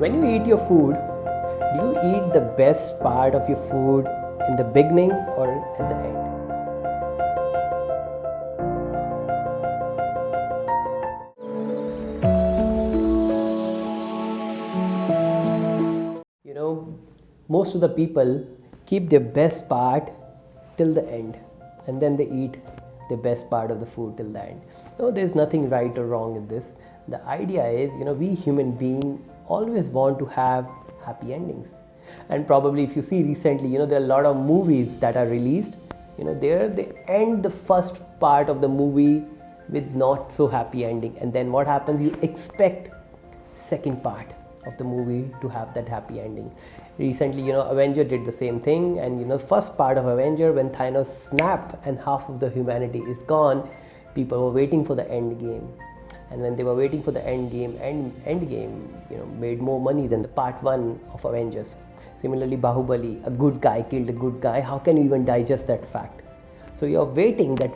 When you eat your food, do you eat the best part of your food in the beginning or at the end? Most of the people keep their best part till the end, and then they eat the best part of the food till the end. No, there's nothing right or wrong in this. The idea is, we human beings always want to have happy endings. And probably if you see recently, there are a lot of movies that are released, there they end the first part of the movie with not so happy ending, and then what happens, you expect second part of the movie to have that happy ending. Recently, Avenger did the same thing, and first part of Avenger, when Thanos snapped and half of the humanity is gone, people were waiting for the end game. And when they were waiting for the end game made more money than the part 1 of Avengers. Similarly, Bahubali, a good guy killed a good guy. How can you even digest that fact? So you're waiting that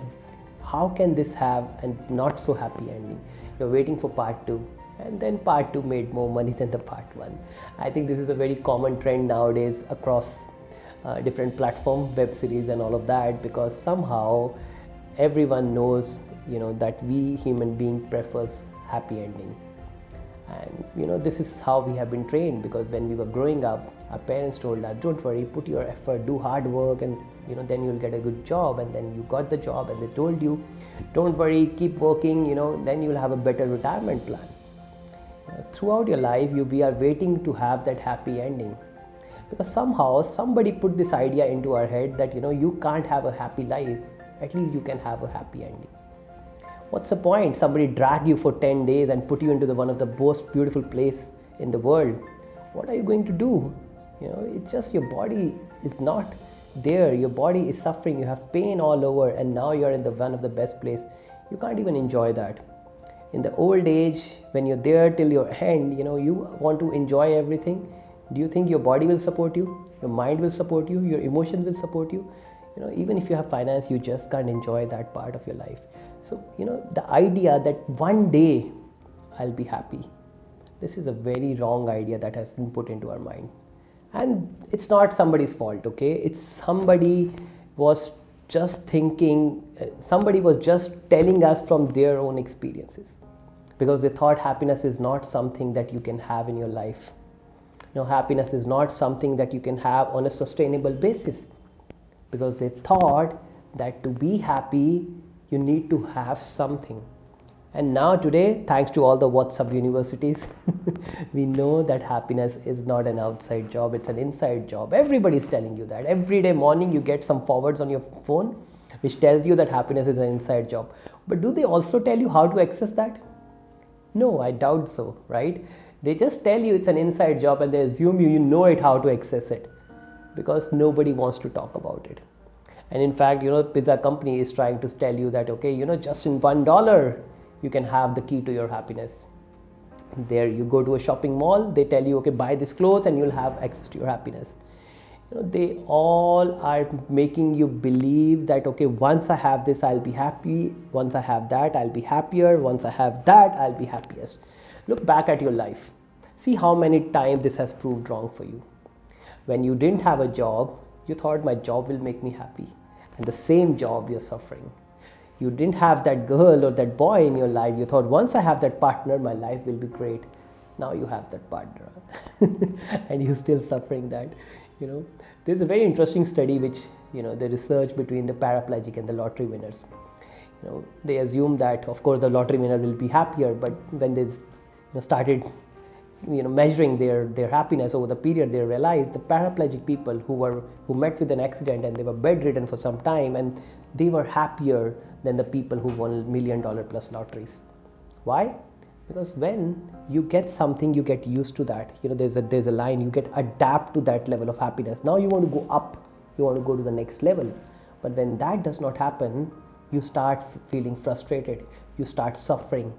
how can this have a not so happy ending? You're waiting for part 2. And then part 2 made more money than the part 1. I think this is a very common trend nowadays across different platforms, web series and all of that, because somehow everyone knows that we human being prefers happy ending. And this is how we have been trained, because when we were growing up, our parents told us, don't worry, put your effort, do hard work, and then you'll get a good job. And then you got the job, and they told you, don't worry, keep working, then you'll have a better retirement plan. Throughout your life, we are waiting to have that happy ending, because somehow somebody put this idea into our head that you can't have a happy life, at least you can have a happy ending. What's the point? Somebody drag you for 10 days and put you into one of the most beautiful place in the world. What are you going to do? It's just your body is not there. Your body is suffering. You have pain all over, and now you're in one of the best place. You can't even enjoy that. In the old age, when you're there till your end, you want to enjoy everything. Do you think your body will support you? Your mind will support you? Your emotions will support you? Even if you have finance, you just can't enjoy that part of your life. So, the idea that one day I'll be happy, this is a very wrong idea that has been put into our mind. And it's not somebody's fault, okay? It's somebody was just telling us from their own experiences, because they thought happiness is not something that you can have in your life. Happiness is not something that you can have on a sustainable basis, because they thought that to be happy, you need to have something. And now today, thanks to all the WhatsApp universities, we know that happiness is not an outside job, it's an inside job. Everybody's telling you that. Every day morning, you get some forwards on your phone, which tells you that happiness is an inside job. But do they also tell you how to access that? No, I doubt so, right? They just tell you it's an inside job, and they assume you know it how to access it, because nobody wants to talk about it. And in fact, pizza company is trying to tell you that, okay, just in $1, you can have the key to your happiness. There you go to a shopping mall, they tell you, okay, buy this clothes and you'll have access to your happiness. They all are making you believe that, okay, once I have this, I'll be happy. Once I have that, I'll be happier. Once I have that, I'll be happiest. Look back at your life. See how many times this has proved wrong for you. When you didn't have a job, you thought my job will make me happy. And the same job, you're suffering. You didn't have that girl or that boy in your life. You thought, once I have that partner, my life will be great. Now you have that partner and you're still suffering that. There's a very interesting study which, the research between the paraplegic and the lottery winners. They assume that, of course, the lottery winner will be happier, but when they started measuring their happiness over the period, they realized the paraplegic people who met with an accident and they were bedridden for some time, and they were happier than the people who won $1 million plus lotteries. Why? Because when you get something, you get used to that. There's a line, you get adapt to that level of happiness. Now you want to go up, you want to go to the next level. But when that does not happen, you start feeling frustrated, you start suffering,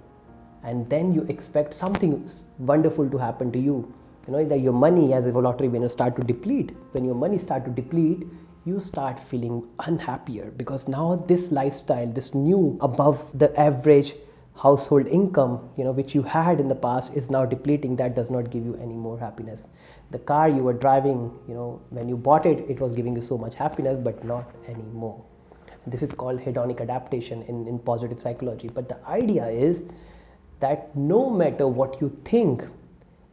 and then you expect something wonderful to happen to you. That your money as a lottery winner start to deplete. When your money start to deplete, you start feeling unhappier, because now this lifestyle, this new above the average household income, which you had in the past is now depleting. That does not give you any more happiness. The car you were driving, when you bought it, it was giving you so much happiness, but not anymore. This is called hedonic adaptation in positive psychology. But the idea is that no matter what you think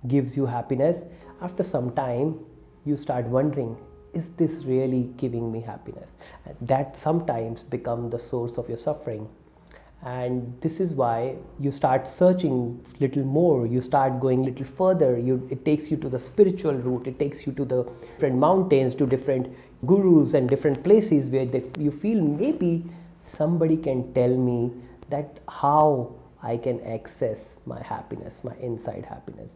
gives you happiness, after some time you start wondering, is this really giving me happiness? And that sometimes becomes the source of your suffering. And this is why you start searching little more, you start going little further. It takes you to the spiritual route, it takes you to the different mountains, to different gurus and different places where you feel maybe somebody can tell me that how I can access my happiness, my inside happiness.